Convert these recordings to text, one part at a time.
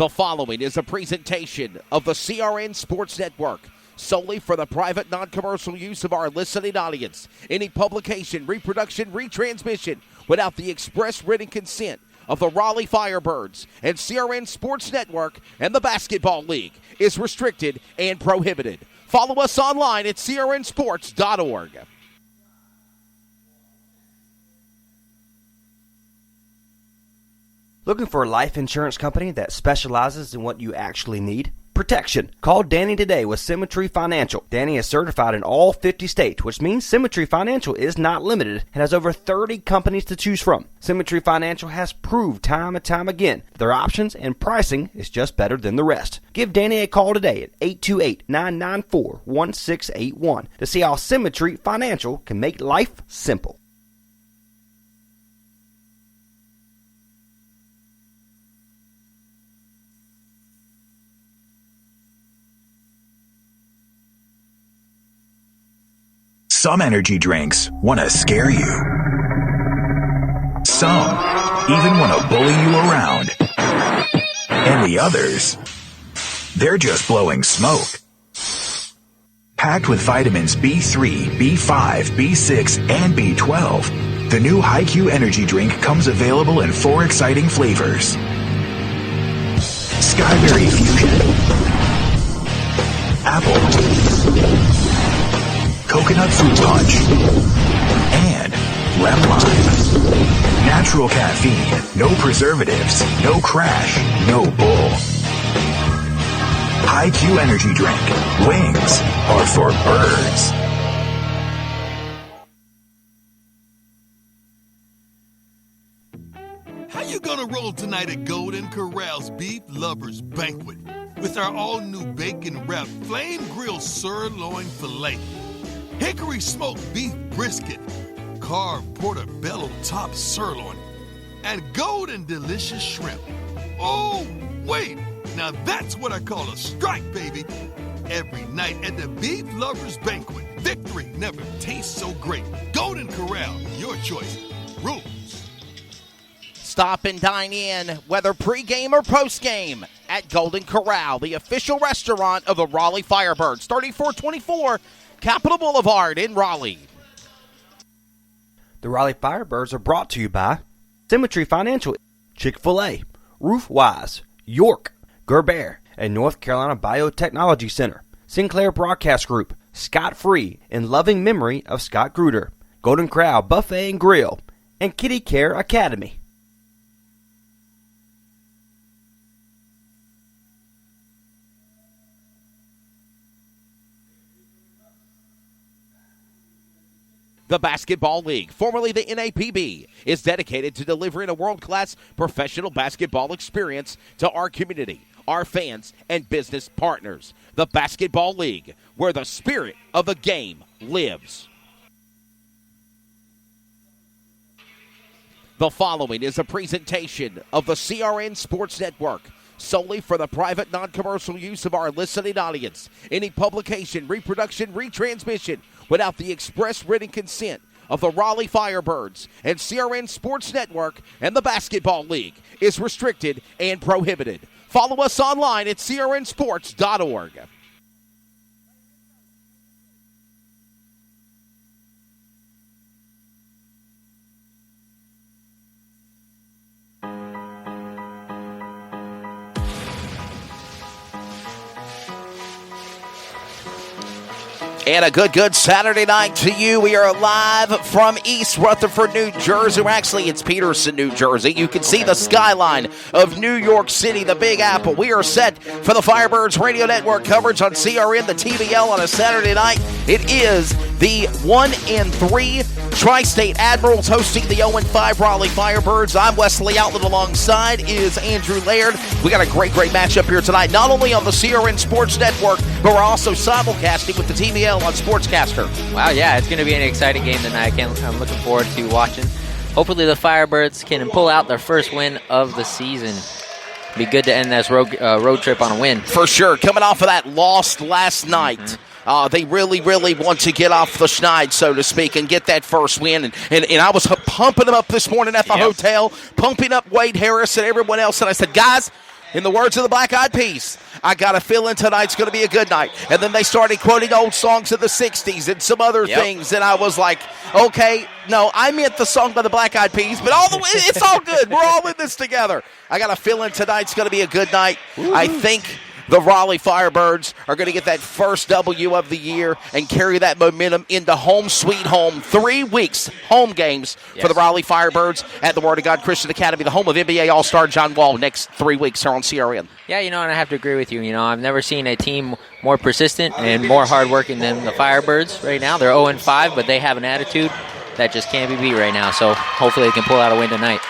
The following is a presentation of the CRN Sports Network, solely for the private, non-commercial use of our listening audience. Any publication, reproduction, retransmission without the express written consent of the Raleigh Firebirds and CRN Sports Network and the Basketball League is restricted and prohibited. Follow us online at crnsports.org. Looking for a life insurance company that specializes in what you actually need? Protection. Call Danny today with Symmetry Financial. Danny is certified in all 50 states, which means Symmetry Financial is not limited and has over 30 companies to choose from. Symmetry Financial has proved time and time again their options and pricing is just better than the rest. Give Danny a call today at 828-994-1681 to see how Symmetry Financial can make life simple. Some energy drinks want to scare you. Some even want to bully you around. And the others, they're just blowing smoke. Packed with vitamins B3, B5, B6, and B12, the new HiQ energy drink comes available in 4 exciting flavors. Skyberry Fusion, Apple, Coconut Fruit Punch, and Lemon Lime. Natural caffeine, no preservatives, no crash, no bull. HiQ Energy Drink. Wings are for birds. How you gonna roll tonight at Golden Corral's Beef Lovers Banquet with our all-new bacon-wrapped flame-grilled sirloin filet, hickory smoked beef brisket, carved portobello top sirloin, and golden delicious shrimp? Oh, wait, now that's what I call a strike, baby. Every night at the Beef Lovers Banquet, victory never tastes so great. Golden Corral, your choice. Rules. Stop and dine in, whether pregame or postgame, at Golden Corral, the official restaurant of the Raleigh Firebirds, 3424 Capitol Boulevard in Raleigh. The Raleigh Firebirds are brought to you by Symmetry Financial, Chick-fil-A, Roofwise, York, Gerber, and North Carolina Biotechnology Center, Sinclair Broadcast Group, Scott Free, in loving memory of Scott Gruder, Golden Corral Buffet and Grill, and Kitty Care Academy. The Basketball League, formerly the NAPB, is dedicated to delivering a world-class professional basketball experience to our community, our fans, and business partners. The Basketball League, where the spirit of the game lives. The following is a presentation of the CRN Sports Network, solely for the private, non-commercial use of our listening audience. Any publication, reproduction, retransmission without the express written consent of the Raleigh Firebirds and CRN Sports Network and the Basketball League is restricted and prohibited. Follow us online at crnsports.org. And a good Saturday night to you. We are live from East Rutherford, New Jersey. Actually, it's Peterson, New Jersey. You can see the skyline of New York City, the Big Apple. We are set for the Firebirds Radio Network coverage on CRN, the TBL, on a Saturday night. It is the 1-3 Tri-State Admirals hosting the 0-5 Raleigh Firebirds. I'm Wesley Outlet. Alongside is Andrew Laird. We got a great matchup here tonight, not only on the CRN Sports Network, but we're also simulcasting with the TBL on Sportscaster. Wow, yeah, it's going to be an exciting game tonight. I'm looking forward to watching. Hopefully the Firebirds can pull out their first win of the season. Be good to end this road trip on a win. For sure. Coming off of that loss last night, they really want to get off the schneid, so to speak, and get that first win. And I was pumping them up this morning at the hotel, pumping up Wade Harris and everyone else. And I said, guys, In the words of the Black Eyed Peas, I got a feeling tonight's going to be a good night. And then they started quoting old songs of the 60s and some other things. And I was like, okay, no, I meant the song by the Black Eyed Peas, but it's all good. We're all in this together. I got a feeling tonight's going to be a good night. Ooh. I think the Raleigh Firebirds are going to get that first W of the year and carry that momentum into home sweet home. 3 weeks, home games for the Raleigh Firebirds at the Word of God Christian Academy, the home of NBA All-Star John Wall, next 3 weeks here on CRN. Yeah, and I have to agree with you. I've never seen a team more persistent and more hardworking than the Firebirds right now. They're 0-5, but they have an attitude that just can't be beat right now. So hopefully they can pull out a win tonight.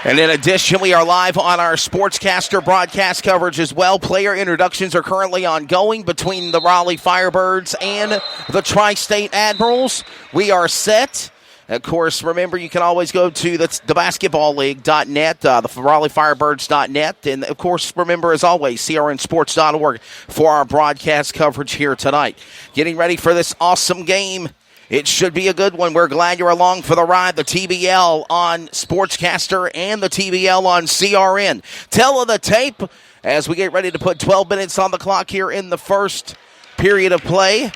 And in addition, we are live on our Sportscaster broadcast coverage as well. Player introductions are currently ongoing between the Raleigh Firebirds and the Tri-State Admirals. We are set. Of course, remember, you can always go to the basketballleague.net, the RaleighFirebirds.net. And, of course, remember, as always, crnsports.org for our broadcast coverage here tonight. Getting ready for this awesome game. It should be a good one. We're glad you're along for the ride. The TBL on Sportscaster and the TBL on CRN. Tell of the tape as we get ready to put 12 minutes on the clock here in the first period of play.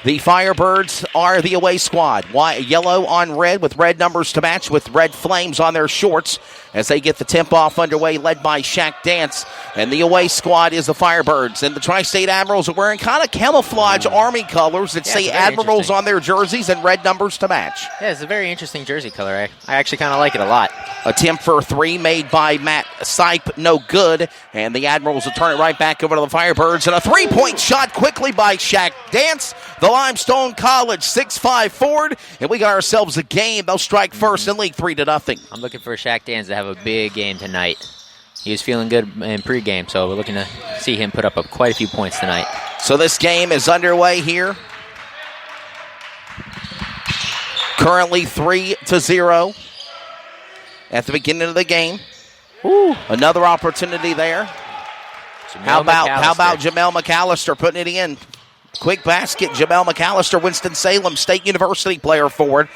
The Firebirds are the away squad. Yellow on red with red numbers to match with red flames on their shorts as they get the tip-off underway, led by Shaq Dance. And the away squad is the Firebirds. And the Tri-State Admirals are wearing kind of camouflage Army colors that say Admirals on their jerseys and red numbers to match. Yeah, it's a very interesting jersey color. I actually kind of like it a lot. Attempt for 3 made by Matt Sipe, no good. And the Admirals will turn it right back over to the Firebirds. And a 3-point shot quickly by Shaq Dance. The Limestone College 6'5" forward. And we got ourselves a game. They'll strike first in league 3-0. I'm looking for Shaq Dance to have a big game tonight. He was feeling good in pregame, so we're looking to see him put up quite a few points tonight. So this game is underway here. Currently 3-0 at the beginning of the game. Ooh, another opportunity there. How about Jamel McAllister putting it in? Quick basket. Jamel McAllister, Winston-Salem State University player forward,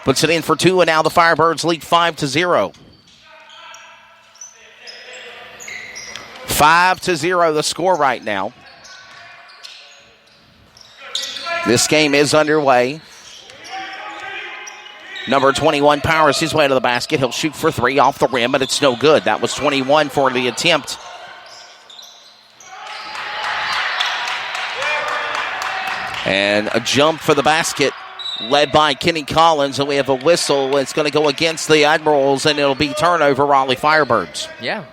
puts it in for 2, and now the Firebirds lead 5-0. 5-0 the score right now. This game is underway. Number 21 powers his way to the basket. He'll shoot for 3 off the rim, but it's no good. That was 21 for the attempt. And a jump for the basket led by Kenny Collins, and we have a whistle. It's going to go against the Admirals, and it'll be turnover Raleigh Firebirds. Yeah.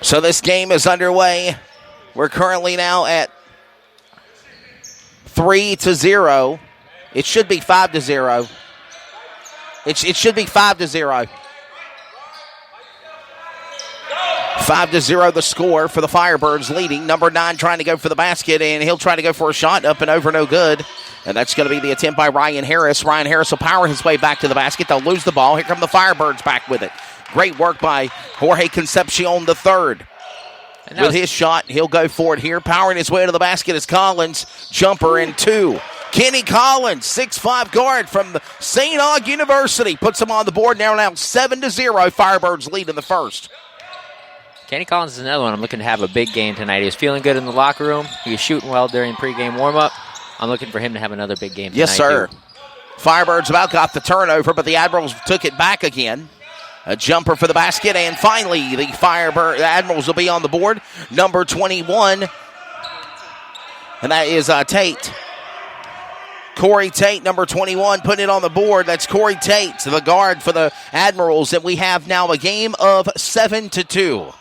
So this game is underway. We're currently now at 3-0. It should be 5-0. It should be 5-0. 5-0 the score for the Firebirds leading. Number 9 trying to go for the basket, and he'll try to go for a shot. Up and over, no good. And that's going to be the attempt by Ryan Harris. Ryan Harris will power his way back to the basket. They'll lose the ball. Here come the Firebirds back with it. Great work by Jorge Concepcion III. With his shot, he'll go for it here. Powering his way to the basket is Collins. Jumper in 2. Kenny Collins, 6'5" guard from the St. Aug University, puts him on the board. Now 7-0. Firebirds lead in the first. Kenny Collins is another one I'm looking to have a big game tonight. He was feeling good in the locker room. He was shooting well during pregame warm-up. I'm looking for him to have another big game tonight. Yes, sir. Too. Firebirds about got the turnover, but the Admirals took it back again. A jumper for the basket, and finally the Admirals will be on the board. Number 21, and that is Tate. Corey Tate, number 21, putting it on the board. That's Corey Tate, the guard for the Admirals, and we have now a game of 7-2.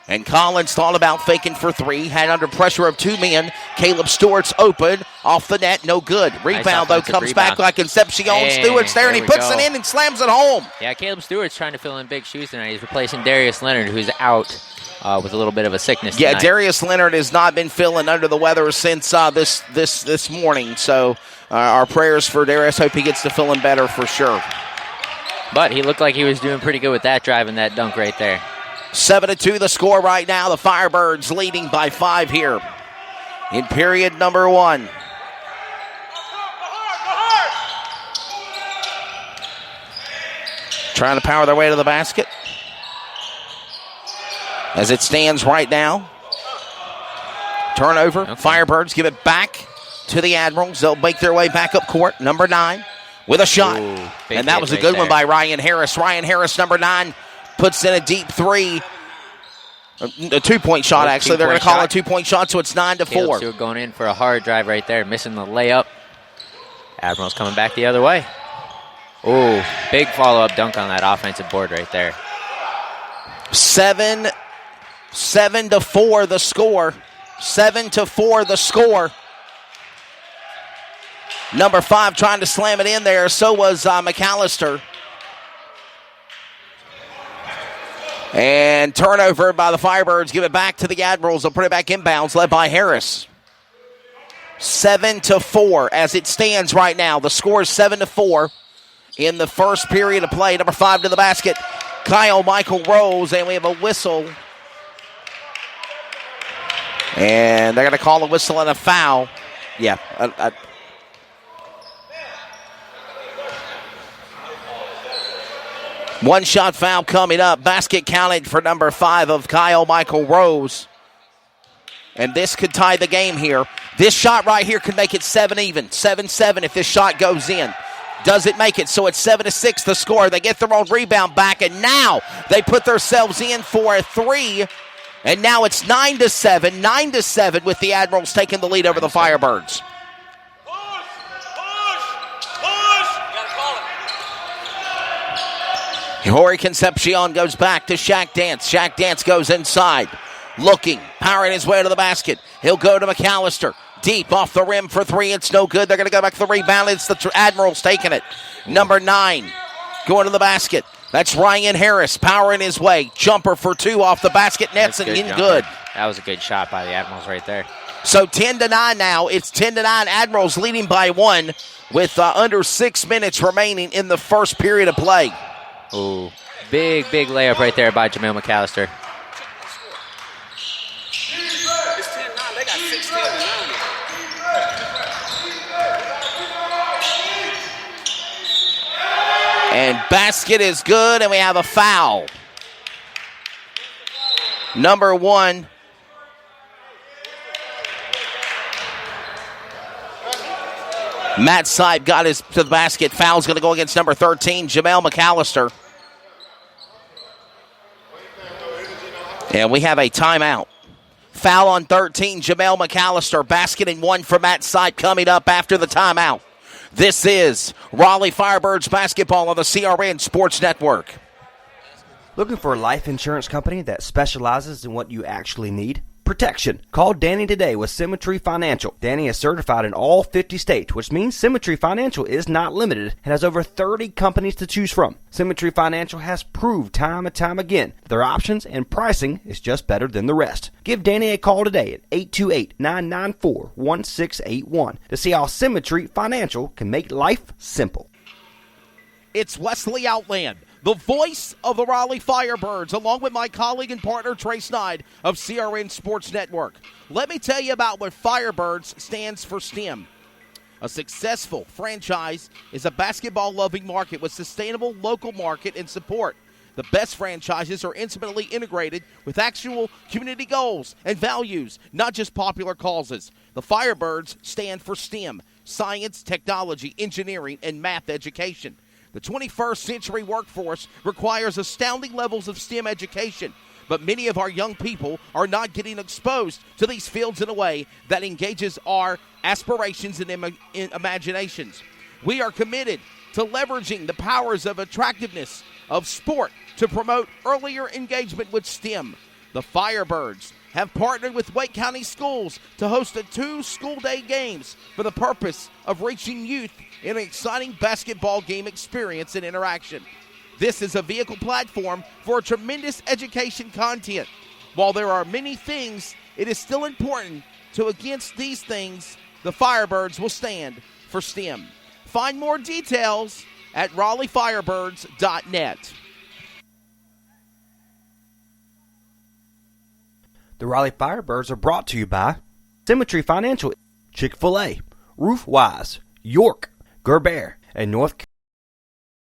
And Collins thought about faking for 3, had under pressure of 2 men. Caleb Stewart's open, off the net, no good. Rebound, though, comes back like Concepcion. Stewart's there, and he puts it in and slams it home. Yeah, Caleb Stewart's trying to fill in big shoes tonight. He's replacing Darius Leonard, who's out with a little bit of a sickness tonight. Yeah, Darius Leonard has not been feeling under the weather since this morning. So our prayers for Darius. Hope he gets to feeling better for sure. But he looked like he was doing pretty good with that drive and that dunk right there. 7-2 the score right now. The Firebirds leading by 5 here in period number 1. trying to power their way to the basket. As it stands right now, turnover. Okay. Firebirds give it back to the Admirals. They'll make their way back up court. Number 9 with a shot. Ooh, and that was a good one by Ryan Harris. Ryan Harris, number 9, puts in a deep 3. A two-point shot, actually. They're going to call it a two-point shot, so it's 9-4. Stewart going in for a hard drive right there, missing the layup. Admirals coming back the other way. Ooh, big follow-up dunk on that offensive board right there. 7-4 the score. 7-4 the score. Number 5 trying to slam it in there. So was McAllister. And turnover by the Firebirds. Give it back to the Admirals. They'll put it back inbounds, led by Harris. 7-4 as it stands right now. The score is 7-4 in the first period of play. Number 5 to the basket. Kyle Michael Rose, and we have a whistle. And they're going to call a whistle and a foul. Yeah. One-shot foul coming up. Basket counted for number 5 of Kyle Michael Rose. And this could tie the game here. This shot right here could make it 7 even. 7-7 if this shot goes in. Does it make it? So it's 7-6 the score. They get their own rebound back, and now they put themselves in for a 3. And now it's 9-7. 9-7 with the Admirals taking the lead over the Firebirds. Jorge Concepcion goes back to Shaq Dance. Shaq Dance goes inside. Looking, powering his way to the basket. He'll go to McAllister. Deep off the rim for 3. It's no good. They're going to go back to the rebound. It's the Admirals taking it. Number 9 going to the basket. That's Ryan Harris powering his way. Jumper for 2 off the basket. Nets and in good. That was a good shot by the Admirals right there. So 10-9 now. It's 10-9. Admirals leading by 1 with under 6 minutes remaining in the first period of play. Ooh, big layup right there by Jamel McAllister. It's 10-9. They got 16 And basket is good, and we have a foul. Number 1. Matt Seib got his to the basket. Foul's going to go against number 13, Jamel McAllister. And we have a timeout. Foul on 13, Jamel McAllister. Basket and 1 for Matt Seib coming up after the timeout. This is Raleigh Firebirds basketball on the CRN Sports Network. Looking for a life insurance company that specializes in what you actually need? Protection. Call Danny today with Symmetry Financial. Danny is certified in all 50 states, which means Symmetry Financial is not limited and has over 30 companies to choose from. Symmetry Financial has proved time and time again that their options and pricing is just better than the rest. Give Danny a call today at 828-994-1681 to see how Symmetry Financial can make life simple. It's Wesley Outland, the voice of the Raleigh Firebirds, along with my colleague and partner, Trey Sneid of CRN Sports Network. Let me tell you about what Firebirds stands for STEM. A successful franchise is a basketball-loving market with sustainable local market and support. The best franchises are intimately integrated with actual community goals and values, not just popular causes. The Firebirds stand for STEM, science, technology, engineering, and math education. The 21st century workforce requires astounding levels of STEM education, but many of our young people are not getting exposed to these fields in a way that engages our aspirations and imaginations. We are committed to leveraging the powers of attractiveness of sport to promote earlier engagement with STEM. The Firebirds have partnered with Wake County Schools to host 2 school day games for the purpose of reaching youth in an exciting basketball game experience and interaction. This is a vehicle platform for tremendous education content. While there are many things, it is still important to against these things, the Firebirds will stand for STEM. Find more details at RaleighFirebirds.net. The Raleigh Firebirds are brought to you by Symmetry Financial, Chick-fil-A, Roofwise, York, Gerber, and North